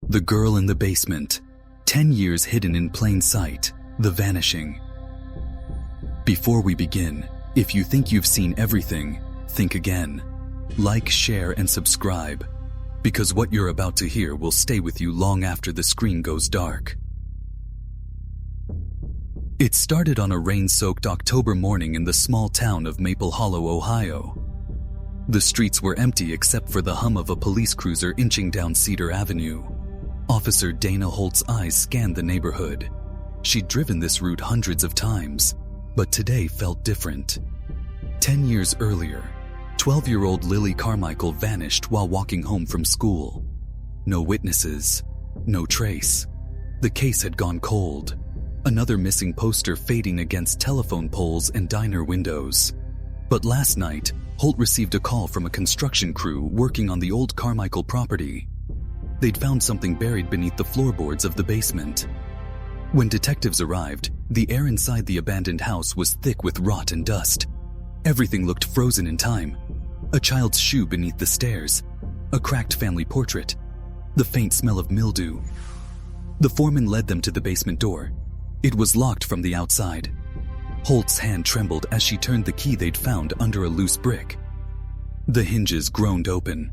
The Girl in the Basement, 10 Years Hidden in Plain Sight, The Vanishing. Before we begin, if you think you've seen everything, think again. Like, share, and subscribe, because what you're about to hear will stay with you long after the screen goes dark. It started on a rain-soaked October morning in the small town of Maple Hollow, Ohio. The streets were empty except for the hum of a police cruiser inching down Cedar Avenue. Officer Dana Holt's eyes scanned the neighborhood. She'd driven this route hundreds of times, but today felt different. 10 years earlier, 12-year-old Lily Carmichael vanished while walking home from school. No witnesses, no trace. The case had gone cold. Another missing poster fading against telephone poles and diner windows. But last night, Holt received a call from a construction crew working on the old Carmichael property. They'd found something buried beneath the floorboards of the basement. When detectives arrived, the air inside the abandoned house was thick with rot and dust. Everything looked frozen in time. A child's shoe beneath the stairs, a cracked family portrait, the faint smell of mildew. The foreman led them to the basement door. It was locked from the outside. Holt's hand trembled as she turned the key they'd found under a loose brick. The hinges groaned open.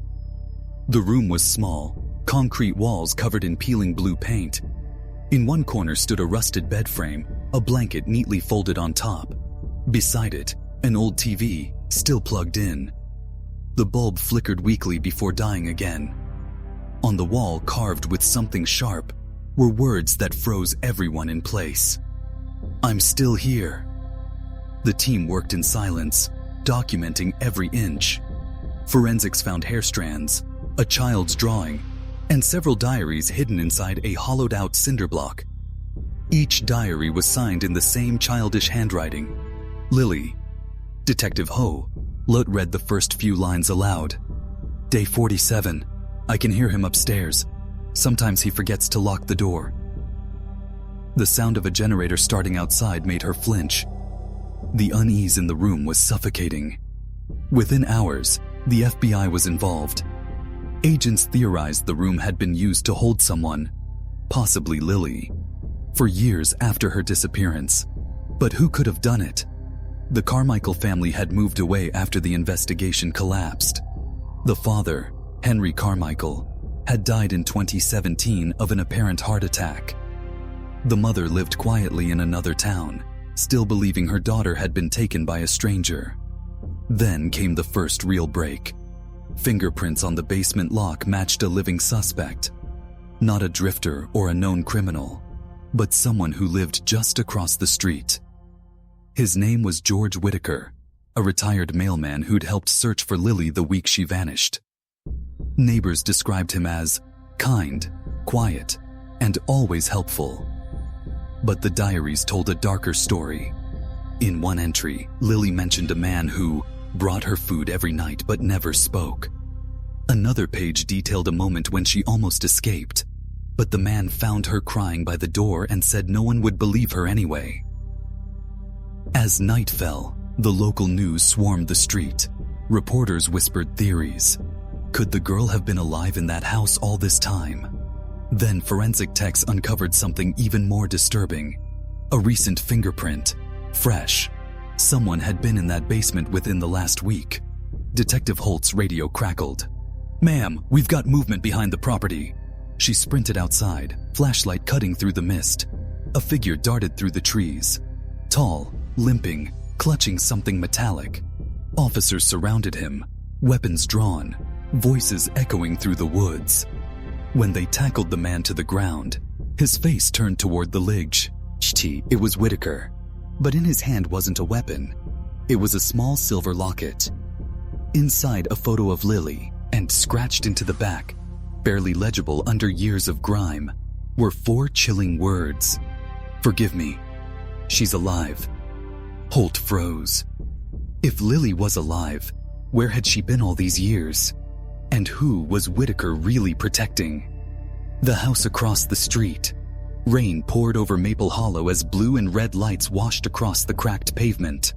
The room was small, concrete walls covered in peeling blue paint. In one corner stood a rusted bed frame, a blanket neatly folded on top. Beside it, an old TV, still plugged in. The bulb flickered weakly before dying again. On the wall, carved with something sharp, were words that froze everyone in place. "I'm still here." The team worked in silence, documenting every inch. Forensics found hair strands, a child's drawing, and several diaries hidden inside a hollowed-out cinder block. Each diary was signed in the same childish handwriting. Lily. Detective Lut read the first few lines aloud. "Day 47. I can hear him upstairs. Sometimes he forgets to lock the door." The sound of a generator starting outside made her flinch. The unease in the room was suffocating. Within hours, the FBI was involved. Agents theorized the room had been used to hold someone, possibly Lily, for years after her disappearance. But who could have done it? The Carmichael family had moved away after the investigation collapsed. The father, Henry Carmichael, had died in 2017 of an apparent heart attack. The mother lived quietly in another town, still believing her daughter had been taken by a stranger. Then came the first real break. Fingerprints on the basement lock matched a living suspect. Not a drifter or a known criminal, but someone who lived just across the street. His name was George Whitaker, a retired mailman who'd helped search for Lily the week she vanished. Neighbors described him as kind, quiet, and always helpful. But the diaries told a darker story. In one entry, Lily mentioned a man who brought her food every night but never spoke. Another page detailed a moment when she almost escaped, but the man found her crying by the door and said no one would believe her anyway. As night fell, the local news swarmed the street. Reporters whispered theories. Could the girl have been alive in that house all this time? Then forensic techs uncovered something even more disturbing. A recent fingerprint. Fresh. Someone had been in that basement within the last week. Detective Holt's radio crackled. "Ma'am, we've got movement behind the property." She sprinted outside, flashlight cutting through the mist. A figure darted through the trees. Tall, limping, clutching something metallic. Officers surrounded him, weapons drawn, voices echoing through the woods. When they tackled the man to the ground, his face turned toward the ledge. It was Whitaker, but in his hand wasn't a weapon. It was a small silver locket. Inside, a photo of Lily, and scratched into the back, barely legible under years of grime, were 4 chilling words. "Forgive me. She's alive." Holt froze. If Lily was alive, where had she been all these years? And who was Whitaker really protecting? The house across the street. Rain poured over Maple Hollow as blue and red lights washed across the cracked pavement.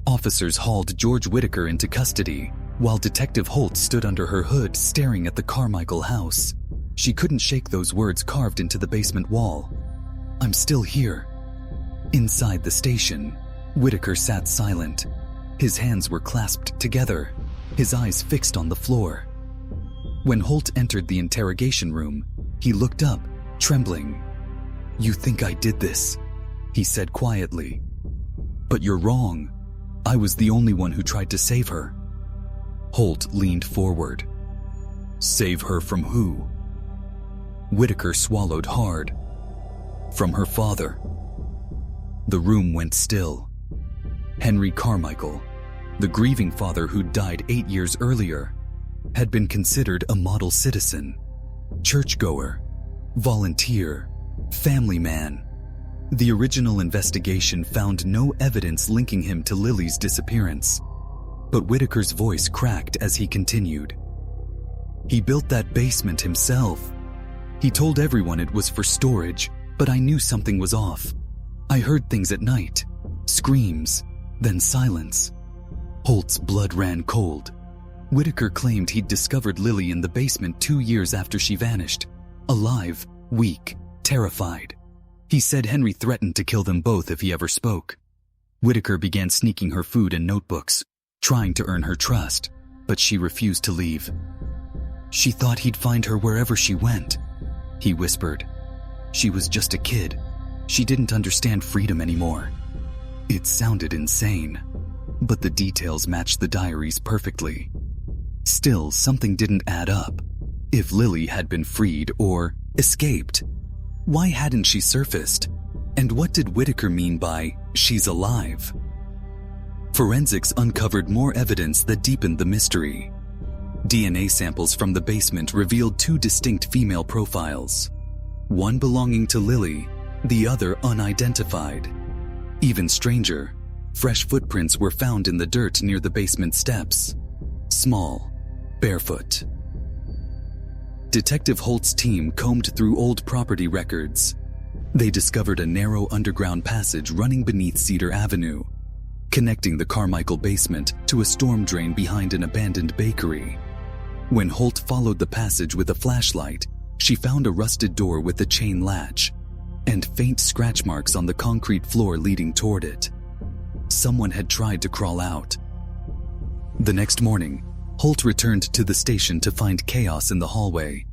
Officers hauled George Whitaker into custody, while Detective Holt stood under her hood staring at the Carmichael house. She couldn't shake those words carved into the basement wall. "I'm still here." Inside the station, Whitaker sat silent. His hands were clasped together, his eyes fixed on the floor. When Holt entered the interrogation room, he looked up, trembling. "You think I did this?" he said quietly. "But you're wrong. I was the only one who tried to save her." Holt leaned forward. "Save her from who?" Whitaker swallowed hard. "From her father." The room went still. Henry Carmichael, the grieving father who died 8 years earlier, had been considered a model citizen, churchgoer, volunteer, family man. The original investigation found no evidence linking him to Lily's disappearance, but Whitaker's voice cracked as he continued. "He built that basement himself. He told everyone it was for storage, but I knew something was off. I heard things at night, screams, then silence." Holt's blood ran cold. Whitaker claimed he'd discovered Lily in the basement 2 years after she vanished, alive, weak, terrified. He said Henry threatened to kill them both if he ever spoke. Whitaker began sneaking her food and notebooks, trying to earn her trust, but she refused to leave. "She thought he'd find her wherever she went," he whispered. "She was just a kid. She didn't understand freedom anymore." It sounded insane, but the details matched the diaries perfectly. Still, something didn't add up. If Lily had been freed or escaped, why hadn't she surfaced? And what did Whitaker mean by "she's alive"? Forensics uncovered more evidence that deepened the mystery. DNA samples from the basement revealed 2 distinct female profiles, one belonging to Lily, the other unidentified. Even stranger, fresh footprints were found in the dirt near the basement steps. Small, barefoot. Detective Holt's team combed through old property records. They discovered a narrow underground passage running beneath Cedar Avenue, connecting the Carmichael basement to a storm drain behind an abandoned bakery. When Holt followed the passage with a flashlight, she found a rusted door with a chain latch and faint scratch marks on the concrete floor leading toward it. Someone had tried to crawl out. The next morning, Holt returned to the station to find chaos in the hallway.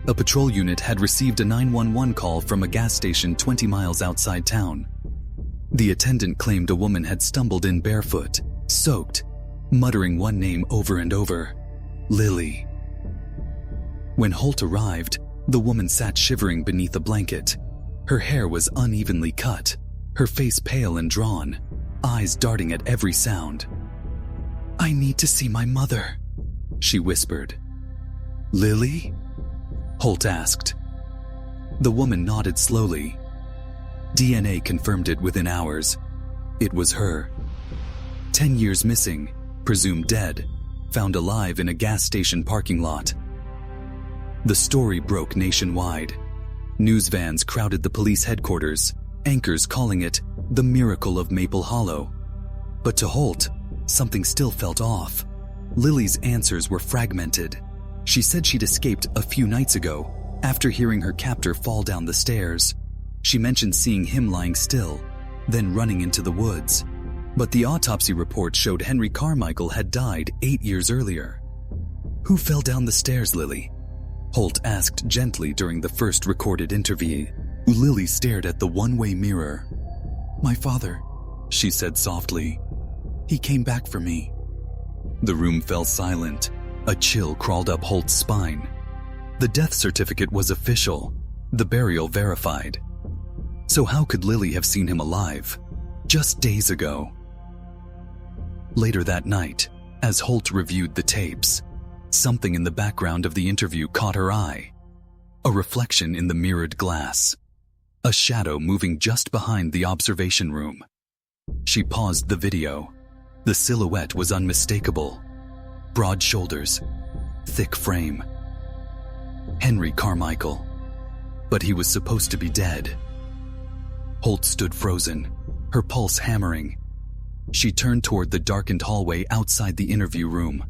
A patrol unit had received a 911 call from a gas station 20 miles outside town. The attendant claimed a woman had stumbled in barefoot, soaked, muttering one name over and over, "Lily." When Holt arrived, the woman sat shivering beneath a blanket. Her hair was unevenly cut, her face pale and drawn, eyes darting at every sound. "I need to see my mother," she whispered. "Lily?" Holt asked. The woman nodded slowly. DNA confirmed it within hours. It was her. 10 years missing, presumed dead, found alive in a gas station parking lot. The story broke nationwide. News vans crowded the police headquarters, anchors calling it the miracle of Maple Hollow. But to Holt, something still felt off. Lily's answers were fragmented. She said she'd escaped a few nights ago, after hearing her captor fall down the stairs. She mentioned seeing him lying still, then running into the woods. But the autopsy report showed Henry Carmichael had died 8 years earlier. "Who fell down the stairs, Lily?" Holt asked gently during the first recorded interview. Lily stared at the one-way mirror. "My father," she said softly. "He came back for me." The room fell silent. A chill crawled up Holt's spine. The death certificate was official, the burial verified. So how could Lily have seen him alive? Just days ago. Later that night, as Holt reviewed the tapes, something in the background of the interview caught her eye. A reflection in the mirrored glass. A shadow moving just behind the observation room. She paused the video. The silhouette was unmistakable. Broad shoulders, thick frame. Henry Carmichael. But he was supposed to be dead. Holt stood frozen, her pulse hammering. She turned toward the darkened hallway outside the interview room,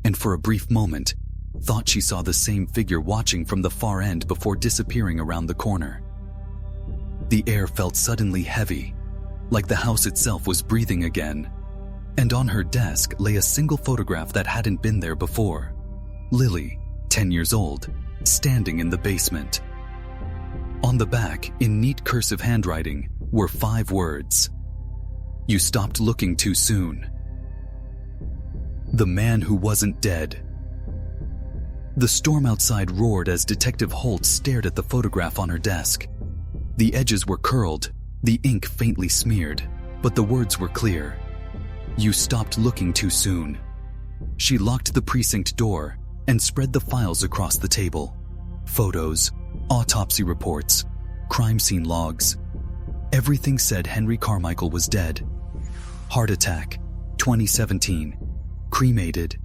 and for a brief moment, thought she saw the same figure watching from the far end before disappearing around the corner. The air felt suddenly heavy, like the house itself was breathing again, and on her desk lay a single photograph that hadn't been there before. Lily, 10 years old, standing in the basement. On the back, in neat cursive handwriting, were 5 words. "You stopped looking too soon." The man who wasn't dead. The storm outside roared as Detective Holt stared at the photograph on her desk. The edges were curled, the ink faintly smeared, but the words were clear. "You stopped looking too soon." She locked the precinct door and spread the files across the table. Photos, autopsy reports, crime scene logs. Everything said Henry Carmichael was dead. Heart attack, 2017, cremated.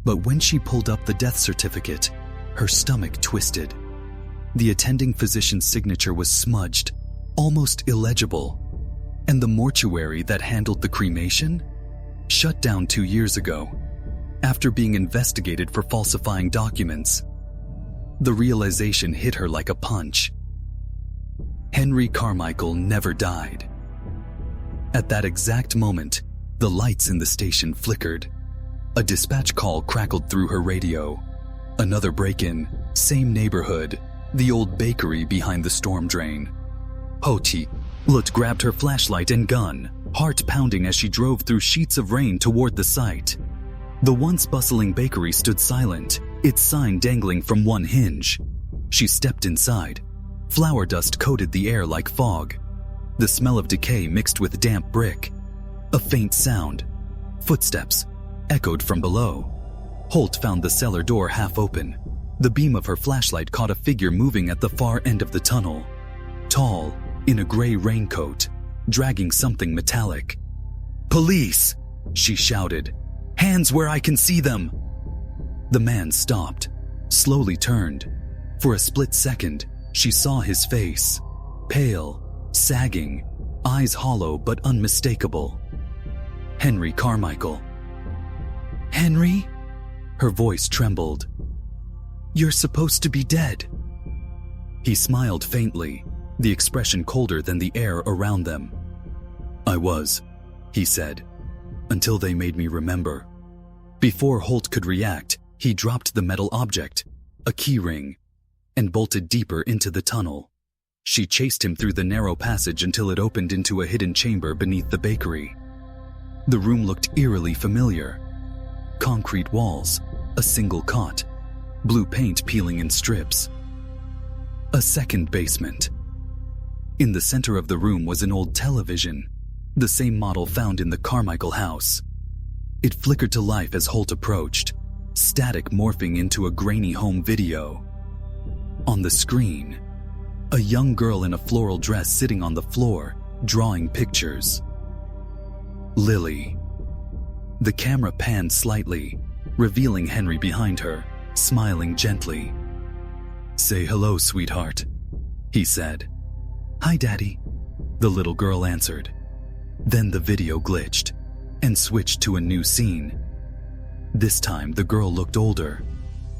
But when she pulled up the death certificate, her stomach twisted. The attending physician's signature was smudged, almost illegible, and the mortuary that handled the cremation shut down 2 years ago, after being investigated for falsifying documents. The realization hit her like a punch. Henry Carmichael never died. At that exact moment, the lights in the station flickered. A dispatch call crackled through her radio. Another break-in, same neighborhood, the old bakery behind the storm drain. Hoti grabbed her flashlight and gun, heart pounding as she drove through sheets of rain toward the site. The once bustling bakery stood silent, its sign dangling from one hinge. She stepped inside. Flour dust coated the air like fog. The smell of decay mixed with damp brick. A faint sound. Footsteps echoed from below. Holt found the cellar door half open. The beam of her flashlight caught a figure moving at the far end of the tunnel. Tall, in a gray raincoat, dragging something metallic. "Police!" she shouted. "Hands where I can see them!" The man stopped, slowly turned. For a split second, she saw his face. Pale, sagging, eyes hollow but unmistakable. Henry Carmichael. "Henry?" Her voice trembled. "You're supposed to be dead." He smiled faintly, the expression colder than the air around them. "I was," he said, "until they made me remember." Before Holt could react, he dropped the metal object, a key ring, and bolted deeper into the tunnel. She chased him through the narrow passage until it opened into a hidden chamber beneath the bakery. The room looked eerily familiar. Concrete walls, a single cot, blue paint peeling in strips. A second basement. In the center of the room was an old television, the same model found in the Carmichael house. It flickered to life as Holt approached, static morphing into a grainy home video. On the screen, a young girl in a floral dress sitting on the floor, drawing pictures. Lily. The camera panned slightly, revealing Henry behind her, smiling gently. "Say hello, sweetheart," he said. "Hi, Daddy," the little girl answered. Then the video glitched and switched to a new scene. This time the girl looked older,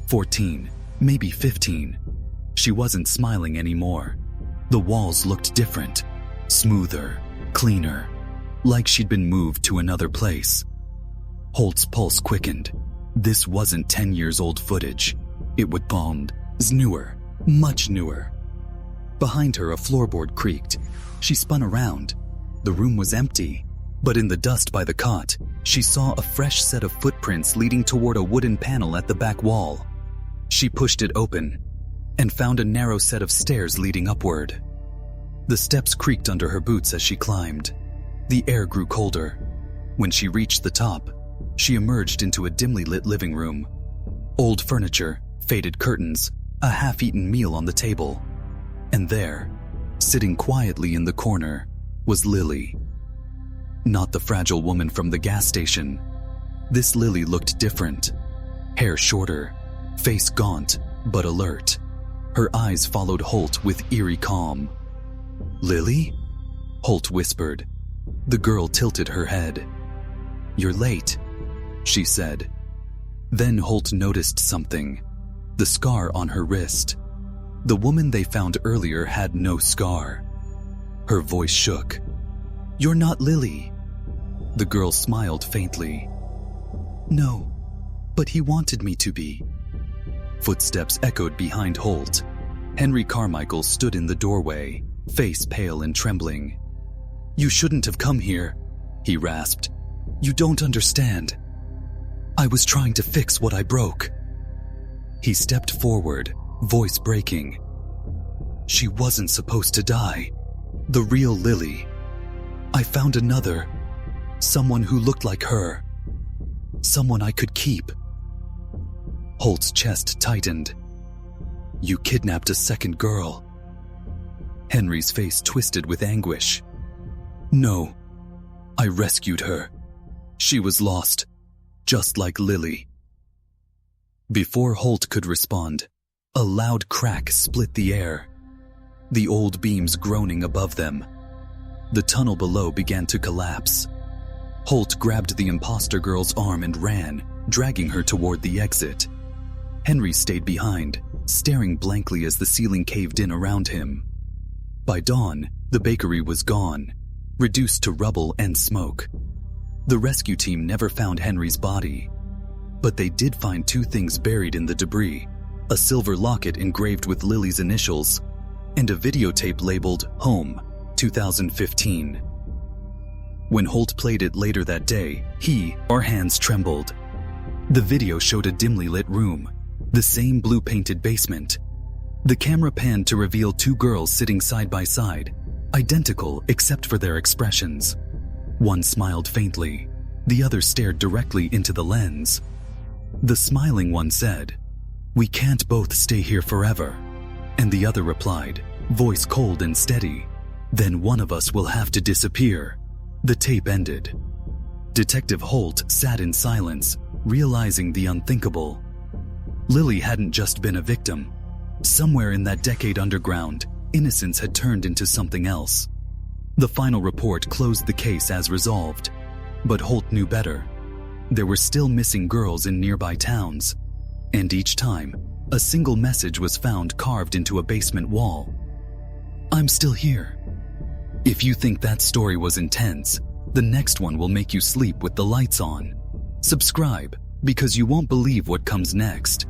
14, maybe 15. She wasn't smiling anymore. The walls looked different, smoother, cleaner, like she'd been moved to another place. Holt's pulse quickened. This wasn't 10 years old footage. It was newer, much newer. Behind her, a floorboard creaked. She spun around. The room was empty, but in the dust by the cot, she saw a fresh set of footprints leading toward a wooden panel at the back wall. She pushed it open and found a narrow set of stairs leading upward. The steps creaked under her boots as she climbed. The air grew colder. When she reached the top, she emerged into a dimly lit living room. Old furniture, faded curtains, a half-eaten meal on the table. And there, sitting quietly in the corner, was Lily. Not the fragile woman from the gas station. This Lily looked different. Hair shorter, face gaunt but alert. Her eyes followed Holt with eerie calm. "Lily?" Holt whispered. The girl tilted her head. "You're late," she said. Then Holt noticed something. The scar on her wrist. The woman they found earlier had no scar. Her voice shook. "You're not Lily." The girl smiled faintly. "No, but he wanted me to be." Footsteps echoed behind Holt. Henry Carmichael stood in the doorway, face pale and trembling. "You shouldn't have come here," he rasped. "You don't understand. I was trying to fix what I broke." He stepped forward, voice breaking. "She wasn't supposed to die. The real Lily. I found another. Someone who looked like her. Someone I could keep." Holt's chest tightened. "You kidnapped a second girl." Henry's face twisted with anguish. "No, I rescued her. She was lost, just like Lily." Before Holt could respond, a loud crack split the air, the old beams groaning above them. The tunnel below began to collapse. Holt grabbed the imposter girl's arm and ran, dragging her toward the exit. Henry stayed behind, staring blankly as the ceiling caved in around him. By dawn, the bakery was gone, reduced to rubble and smoke. The rescue team never found Henry's body, but they did find two things buried in the debris: a silver locket engraved with Lily's initials, and a videotape labeled Home, 2015. When Holt played it later that day, our hands trembled. The video showed a dimly lit room, the same blue-painted basement. The camera panned to reveal two girls sitting side by side, identical except for their expressions. One smiled faintly, the other stared directly into the lens. The smiling one said, "We can't both stay here forever." And the other replied, voice cold and steady, "Then one of us will have to disappear." The tape ended. Detective Holt sat in silence, realizing the unthinkable. Lily hadn't just been a victim. Somewhere in that decade underground, innocence had turned into something else. The final report closed the case as resolved, but Holt knew better. There were still missing girls in nearby towns, and each time, a single message was found carved into a basement wall. "I'm still here." If you think that story was intense, the next one will make you sleep with the lights on. Subscribe, because you won't believe what comes next.